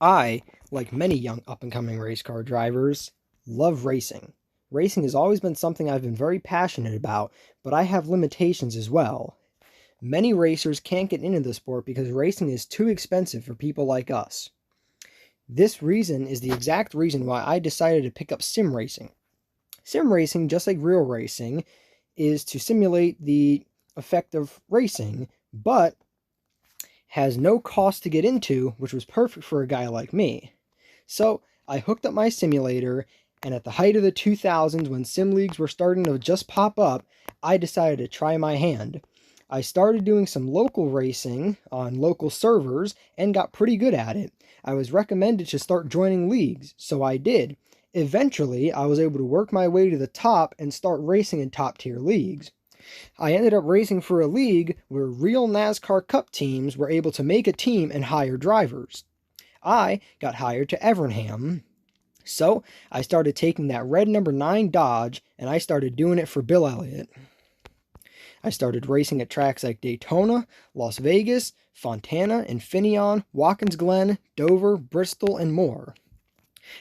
I, like many young up-and-coming race car drivers, love racing. Racing has always been something I've been very passionate about, but I have limitations as well. Many racers can't get into the sport because racing is too expensive for people like us. This reason is the exact reason why I decided to pick up sim racing. Sim racing, just like real racing, is to simulate the effect of racing, but has no cost to get into, which was perfect for a guy like me. So I hooked up my simulator, and at the height of the 2000s, when sim leagues were starting to just pop up, I decided to try my hand. I started doing some local racing on local servers and got pretty good at it. I was recommended to start joining leagues, so I did. Eventually, I was able to work my way to the top and start racing in top tier leagues. I ended up racing for a league where real NASCAR Cup teams were able to make a team and hire drivers. I got hired to Evernham, so I started taking that red number 9 Dodge and I started doing it for Bill Elliott. I started racing at tracks like Daytona, Las Vegas, Fontana, Infineon, Watkins Glen, Dover, Bristol, and more.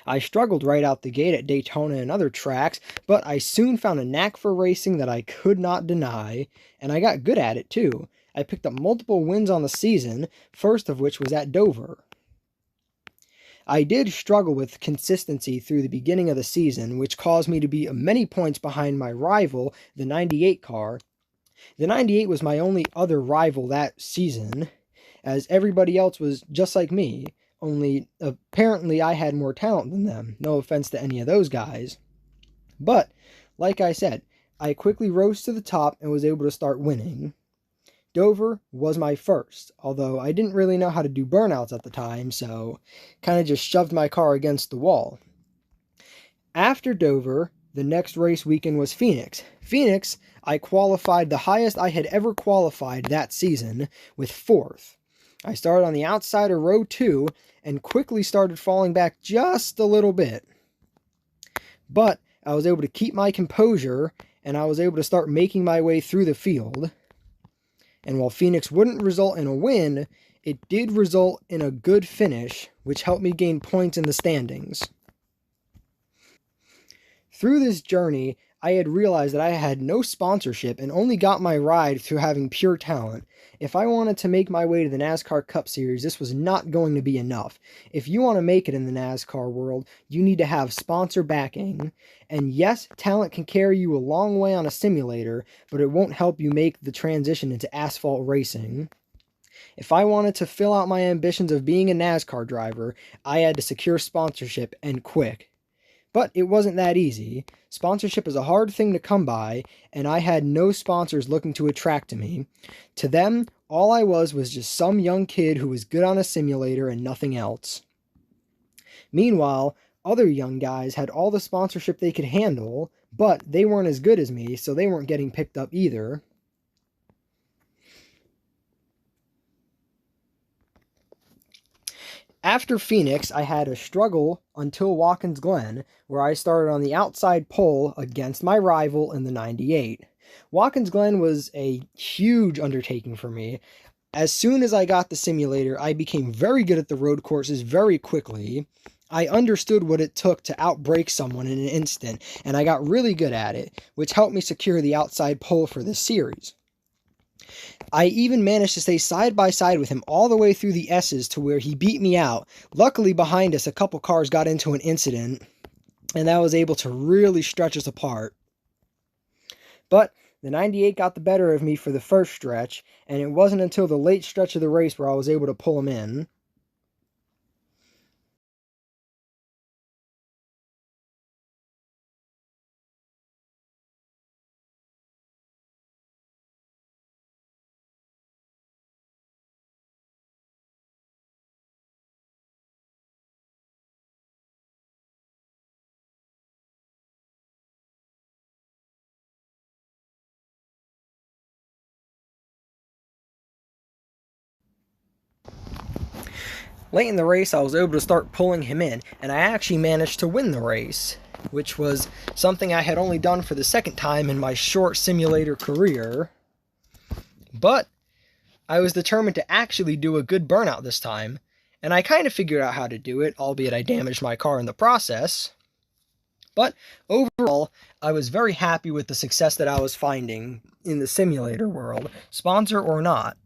I struggled right out the gate at Daytona and other tracks, but I soon found a knack for racing that I could not deny, and I got good at it too. I picked up multiple wins on the season, first of which was at Dover. I did struggle with consistency through the beginning of the season, which caused me to be many points behind my rival, the 98 car. The 98 was my only other rival that season, as everybody else was just like me. Only, apparently I had more talent than them. No offense to any of those guys. But, like I said, I quickly rose to the top and was able to start winning. Dover was my first, although I didn't really know how to do burnouts at the time, so kind of just shoved my car against the wall. After Dover, the next race weekend was Phoenix. Phoenix, I qualified the highest I had ever qualified that season, with 4th. I started on the outside of row 2 and quickly started falling back just a little bit. But I was able to keep my composure and I was able to start making my way through the field. And while Phoenix wouldn't result in a win, it did result in a good finish, which helped me gain points in the standings. Through this journey, I had realized that I had no sponsorship and only got my ride through having pure talent. If I wanted to make my way to the NASCAR Cup Series, this was not going to be enough. If you want to make it in the NASCAR world, you need to have sponsor backing. And yes, talent can carry you a long way on a simulator, but it won't help you make the transition into asphalt racing. If I wanted to fill out my ambitions of being a NASCAR driver, I had to secure sponsorship, and quick. But it wasn't that easy. Sponsorship is a hard thing to come by, and I had no sponsors looking to attract me. To them, all I was just some young kid who was good on a simulator and nothing else. Meanwhile, other young guys had all the sponsorship they could handle, but they weren't as good as me, so they weren't getting picked up either. After Phoenix, I had a struggle until Watkins Glen, where I started on the outside pole against my rival in the 98. Watkins Glen was a huge undertaking for me. As soon as I got the simulator, I became very good at the road courses very quickly. I understood what it took to outbrake someone in an instant, and I got really good at it, which helped me secure the outside pole for this series. I even managed to stay side by side with him all the way through the S's to where he beat me out. Luckily behind us, a couple cars got into an incident, and that was able to really stretch us apart. But the 98 got the better of me for the first stretch, and it wasn't until the late stretch of the race where I was able to pull him in. Late in the race, I was able to start pulling him in, and I actually managed to win the race, which was something I had only done for the second time in my short simulator career. But I was determined to actually do a good burnout this time, And I kind of figured out how to do it, albeit I damaged my car in the process. But overall, I was very happy with the success that I was finding in the simulator world, sponsor or not.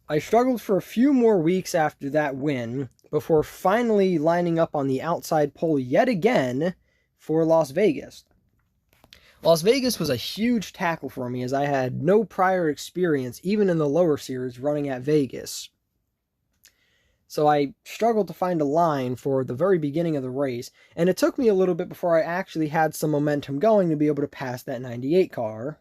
I struggled for a few more weeks after that win before finally lining up on the outside pole yet again for Las Vegas. Las Vegas was a huge tackle for me as I had no prior experience, even in the lower series, running at Vegas. So I struggled to find a line for the very beginning of the race, and it took me a little bit before I actually had some momentum going to be able to pass that 98 car.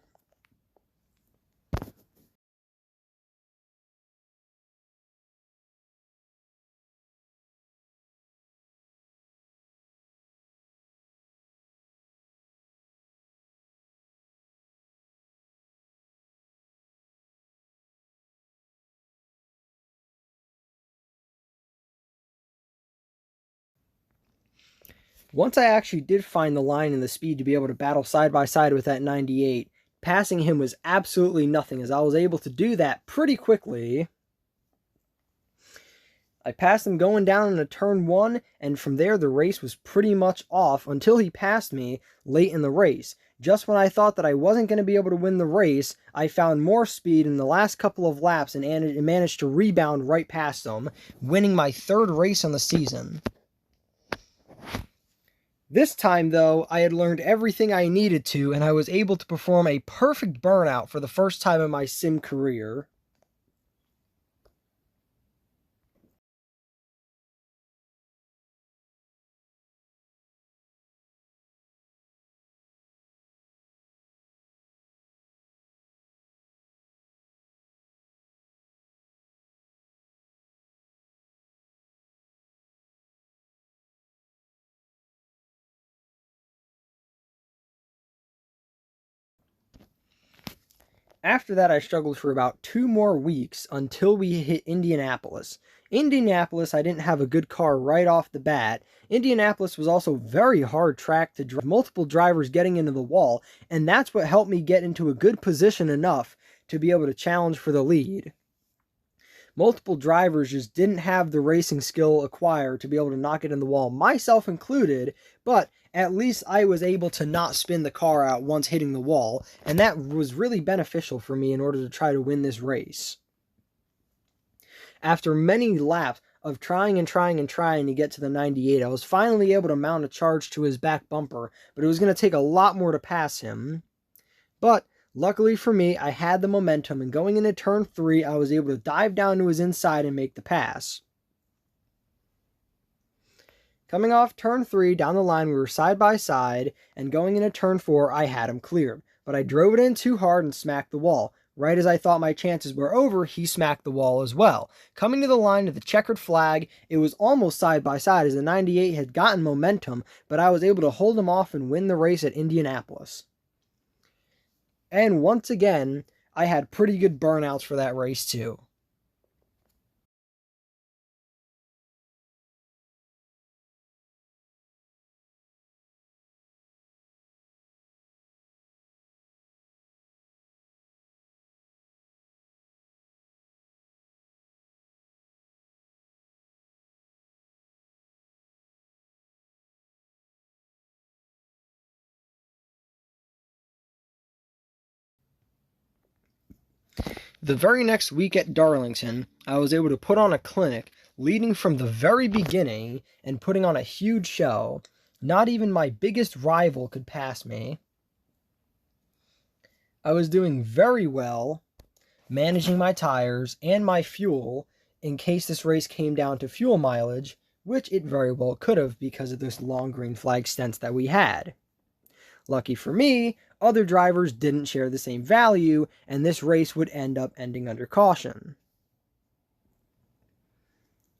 Once I actually did find the line and the speed to be able to battle side by side with that 98, passing him was absolutely nothing as I was able to do that pretty quickly. I passed him going down into turn 1, and from there the race was pretty much off until he passed me late in the race. Just when I thought that I wasn't going to be able to win the race, I found more speed in the last couple of laps and managed to rebound right past him, winning my third race on the season. This time, though, I had learned everything I needed to, and I was able to perform a perfect burnout for the first time in my sim career. After that, I struggled for about 2 more weeks until we hit Indianapolis. Indianapolis, I didn't have a good car right off the bat. Indianapolis was also very hard track to drive, multiple drivers getting into the wall, and that's what helped me get into a good position enough to be able to challenge for the lead. Multiple drivers just didn't have the racing skill acquired to be able to knock it in the wall, myself included, but at least I was able to not spin the car out once hitting the wall, and that was really beneficial for me in order to try to win this race. After many laps of trying and trying and trying to get to the 98, I was finally able to mount a charge to his back bumper, but it was going to take a lot more to pass him. But luckily for me, I had the momentum, and going into turn 3, I was able to dive down to his inside and make the pass. Coming off turn 3, down the line, we were side by side, and going into turn 4, I had him cleared. But I drove it in too hard and smacked the wall. Right as I thought my chances were over, he smacked the wall as well. Coming to the line of the checkered flag, it was almost side by side as the 98 had gotten momentum, but I was able to hold him off and win the race at Indianapolis. And once again, I had pretty good burnouts for that race too. The very next week at Darlington, I was able to put on a clinic, leading from the very beginning and putting on a huge show. Not even my biggest rival could pass me. I was doing very well, managing my tires and my fuel in case this race came down to fuel mileage, which it very well could have because of this long green flag stints that we had. Lucky for me, other drivers didn't share the same value, and this race would end up ending under caution.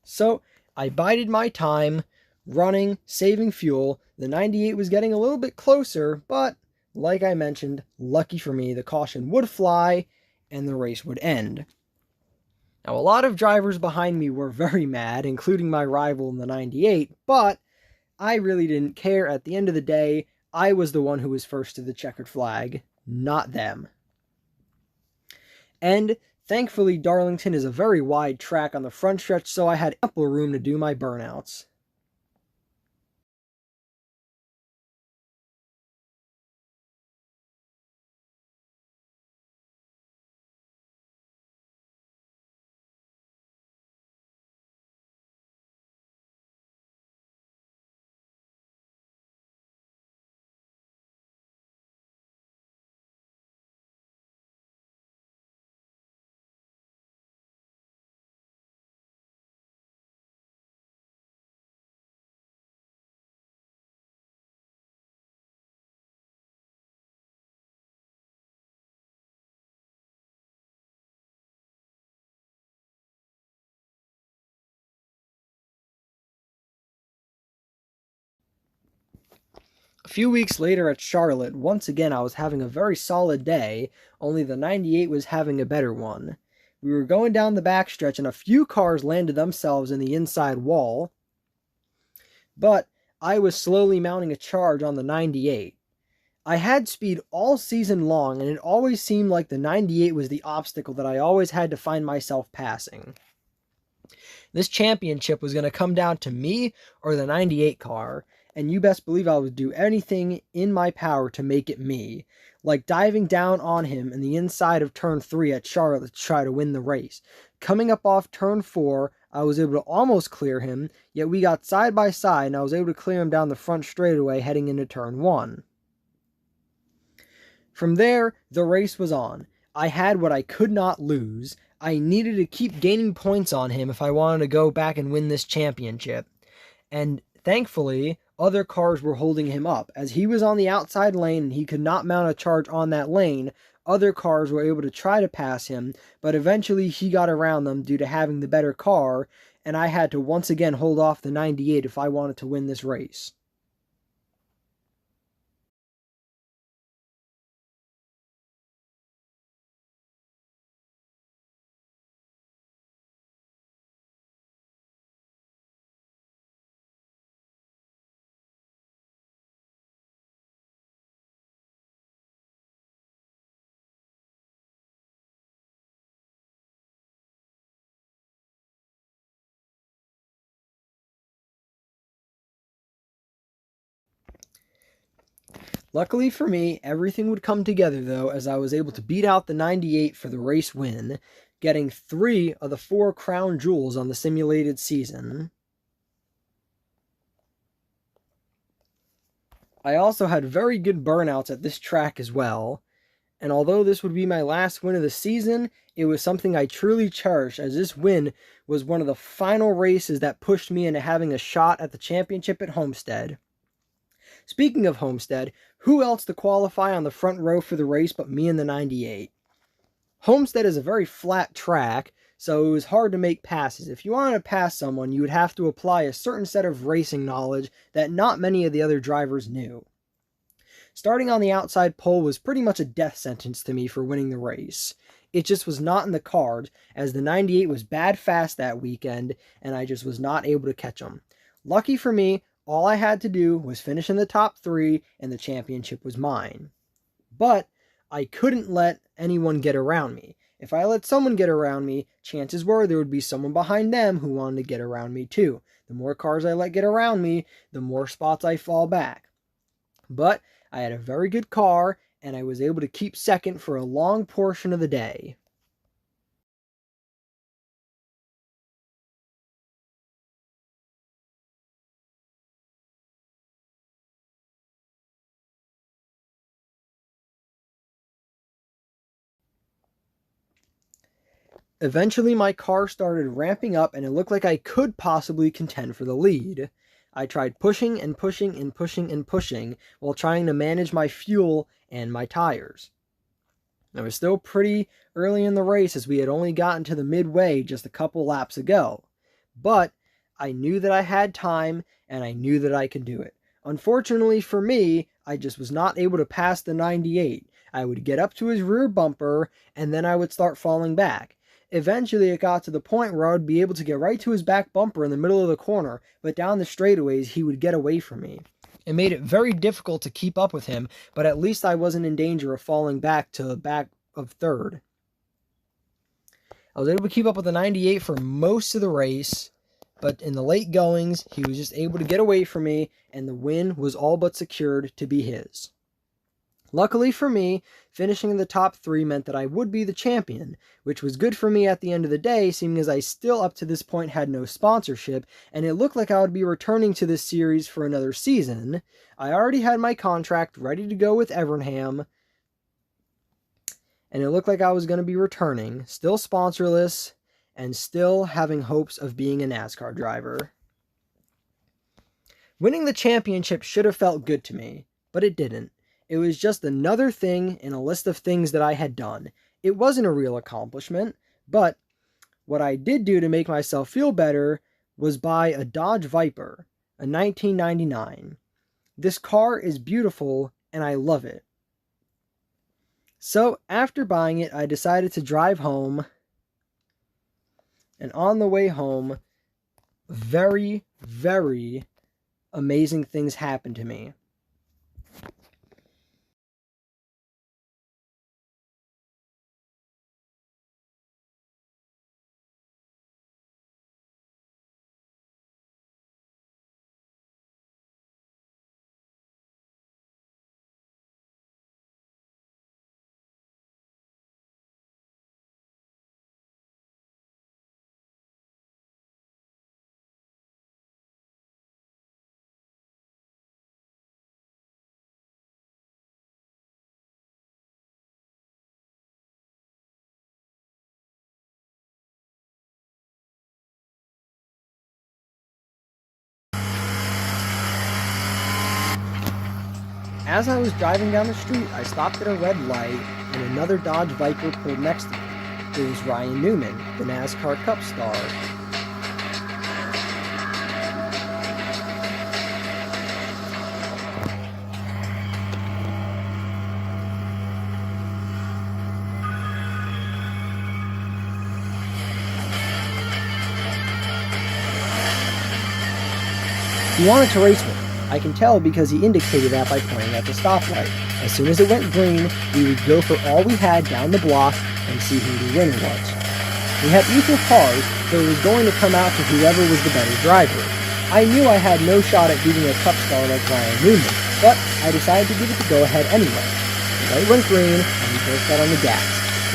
So, I bided my time, running, saving fuel. The 98 was getting a little bit closer, but like I mentioned, lucky for me, the caution would fly and the race would end. Now, a lot of drivers behind me were very mad, including my rival in the 98, but I really didn't care. At the end of the day, I was the one who was first to the checkered flag, not them. And thankfully, Darlington is a very wide track on the front stretch, so I had ample room to do my burnouts. A few weeks later at Charlotte, once again I was having a very solid day, only the 98 was having a better one. We were going down the backstretch and a few cars landed themselves in the inside wall, but I was slowly mounting a charge on the 98. I had speed all season long, and it always seemed like the 98 was the obstacle that I always had to find myself passing. This championship was going to come down to me or the 98 car, and you best believe I would do anything in my power to make it me, like diving down on him in the inside of turn 3 at Charlotte to try to win the race. Coming up off turn 4, I was able to almost clear him, yet we got side by side and I was able to clear him down the front straightaway heading into turn 1. From there, the race was on. I had what I could not lose. I needed to keep gaining points on him if I wanted to go back and win this championship. And thankfully, other cars were holding him up. As he was on the outside lane and he could not mount a charge on that lane, other cars were able to try to pass him, but eventually he got around them due to having the better car, and I had to once again hold off the 98 if I wanted to win this race. Luckily for me, everything would come together though, as I was able to beat out the 98 for the race win, getting 3 of the 4 crown jewels on the simulated season. I also had very good burnouts at this track as well, and although this would be my last win of the season, it was something I truly cherish, as this win was one of the final races that pushed me into having a shot at the championship at Homestead. Speaking of Homestead, who else to qualify on the front row for the race but me and the 98? Homestead is a very flat track, so it was hard to make passes. If you wanted to pass someone, you would have to apply a certain set of racing knowledge that not many of the other drivers knew. Starting on the outside pole was pretty much a death sentence to me for winning the race. It just was not in the cards, as the 98 was bad fast that weekend, and I just was not able to catch him. Lucky for me, all I had to do was finish in the top 3, and the championship was mine. But I couldn't let anyone get around me. If I let someone get around me, chances were there would be someone behind them who wanted to get around me too. The more cars I let get around me, the more spots I fall back. But I had a very good car, and I was able to keep second for a long portion of the day. Eventually, my car started ramping up, and it looked like I could possibly contend for the lead. I tried pushing and pushing and pushing and pushing while trying to manage my fuel and my tires. It was still pretty early in the race, as we had only gotten to the midway just a couple laps ago. But I knew that I had time, and I knew that I could do it. Unfortunately for me, I just was not able to pass the 98. I would get up to his rear bumper, and then I would start falling back. Eventually, it got to the point where I would be able to get right to his back bumper in the middle of the corner, but down the straightaways, he would get away from me. It made it very difficult to keep up with him, but at least I wasn't in danger of falling back to the back of third. I was able to keep up with the 98 for most of the race, but in the late goings, he was just able to get away from me, and the win was all but secured to be his. Luckily for me, finishing in the top 3 meant that I would be the champion, which was good for me at the end of the day, seeing as I still up to this point had no sponsorship, and it looked like I would be returning to this series for another season. I already had my contract ready to go with Evernham, and it looked like I was going to be returning, still sponsorless, and still having hopes of being a NASCAR driver. Winning the championship should have felt good to me, but it didn't. It was just another thing in a list of things that I had done. It wasn't a real accomplishment, but what I did do to make myself feel better was buy a Dodge Viper, a 1999. This car is beautiful, and I love it. So, after buying it, I decided to drive home, and on the way home, very, very amazing things happened to me. As I was driving down the street, I stopped at a red light, and another Dodge Viper pulled next to me. It was Ryan Newman, the NASCAR Cup star. He wanted to race me. I can tell because he indicated that by pointing at the stoplight. As soon as it went green, we would go for all we had down the block and see who the winner was. We had equal cars, so it was going to come out to whoever was the better driver. I knew I had no shot at beating a Cup star like Ryan Newman, but I decided to give it the go-ahead anyway. The light went green, and we both got on the gas,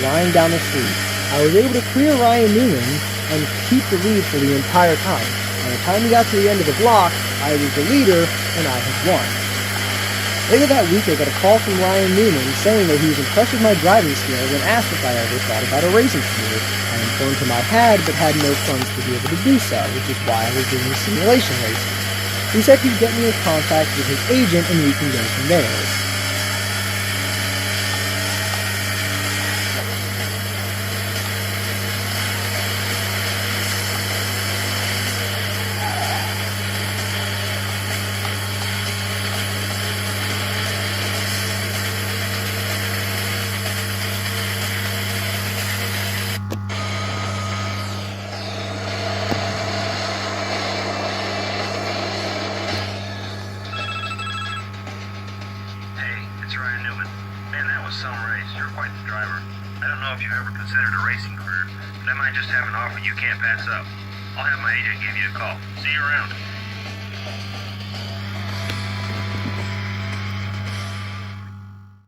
flying down the street. I was able to clear Ryan Newman and keep the lead for the entire time. By the time we got to the end of the block, I was the leader, and I had won. Later that week, I got a call from Ryan Newman saying that he was impressed with my driving skills and asked if I ever thought about a racing career. I informed him I had, but had no funds to be able to do so, which is why I was doing simulation racing. He said he'd get me in contact with his agent and we can go from there. Ryan Newman. Man, that was some race. You're quite the driver. I don't know if you've ever considered a racing career, but I might just have an offer you can't pass up. I'll have my agent give you a call. See you around.